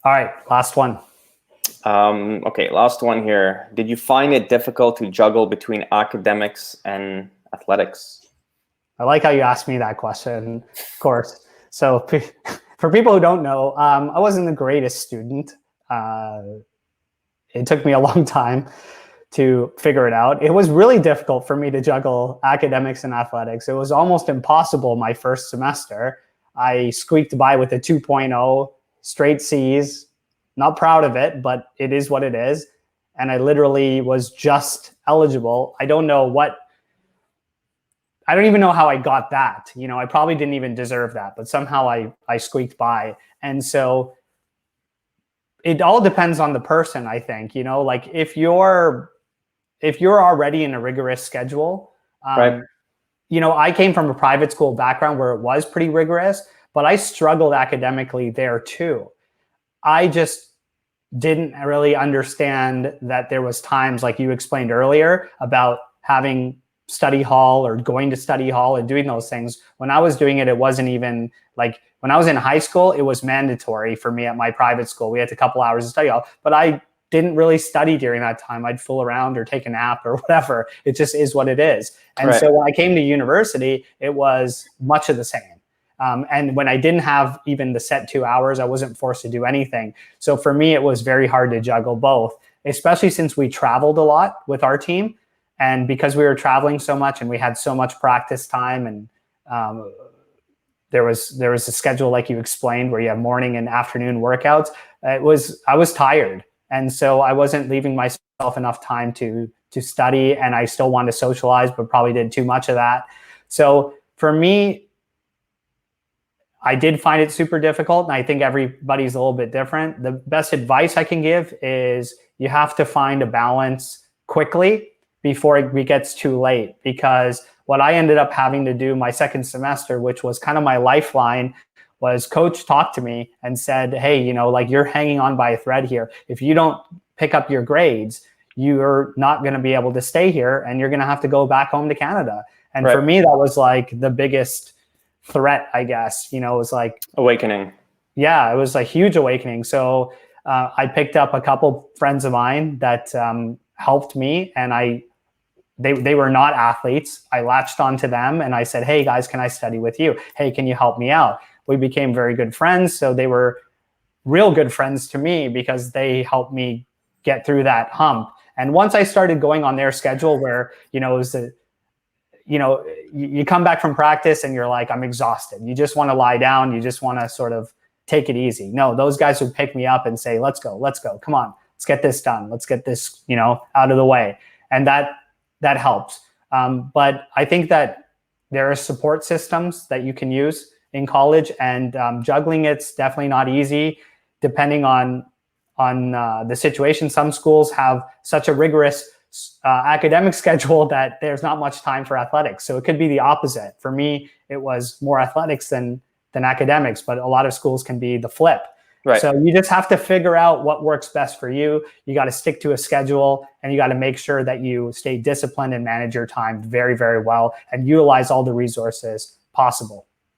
All right, last one. Okay, last one here. Did you find it difficult to juggle between academics and athletics? I like how you asked me that question, of course. So for people who don't know, I wasn't the greatest student. It took me a long time to figure it out. It was really difficult for me to juggle academics and athletics. It was almost impossible my first semester. I squeaked by with a 2.0, straight C's. Not proud of it, but it is what it is. And I literally was just eligible. I don't even know how I got that. You know, I probably didn't even deserve that, but somehow I squeaked by. And so it all depends on the person, I think. You know, like if you're already in a rigorous schedule, right. You know, I came from a private school background where it was pretty rigorous, but I struggled academically there too. I just didn't really understand that there was times, like you explained earlier, about having study hall or going to study hall and doing those things. When I was doing it, it wasn't even like, when I was in high school, it was mandatory for me at my private school. We had a couple hours of study hall, but I didn't really study during that time. I'd fool around or take a nap or whatever. It just is what it is. And right. So when I came to university, it was much of the same. And when I didn't have even the set 2 hours, I wasn't forced to do anything. So for me, it was very hard to juggle both, especially since we traveled a lot with our team. And because we were traveling so much and we had so much practice time, and there was a schedule like you explained where you have morning and afternoon workouts, I was tired. And so I wasn't leaving myself enough time to study, and I still wanted to socialize, but probably did too much of that. So for me, I did find it super difficult, and I think everybody's a little bit different. The best advice I can give is you have to find a balance quickly before it gets too late, because what I ended up having to do my second semester, which was kind of my lifeline, was coach talked to me and said, hey, you know, like, you're hanging on by a thread here. If you don't pick up your grades, you're not going to be able to stay here, and you're going to have to go back home to Canada. And for me, that was like the biggest threat, I guess. You know, it was like awakening. Yeah, it was a huge awakening. So I picked up a couple friends of mine that helped me, and they were not athletes. I latched onto them and I said, hey guys, can I study with you? Hey, can you help me out? We became very good friends. So they were real good friends to me because they helped me get through that hump. And once I started going on their schedule, where, you know, it was you come back from practice and you're like, I'm exhausted. You just want to lie down. You just want to sort of take it easy. No, those guys would pick me up and say, let's go. Come on, let's get this done. Let's get this, you know, out of the way. And that helps. But I think that there are support systems that you can use in college, and juggling, it's definitely not easy depending on the situation. Some schools have such a rigorous academic schedule that there's not much time for athletics. So it could be the opposite. For me, it was more athletics than academics, but a lot of schools can be the flip. Right. So you just have to figure out what works best for you. You got to stick to a schedule, and you got to make sure that you stay disciplined and manage your time very, very well and utilize all the resources possible.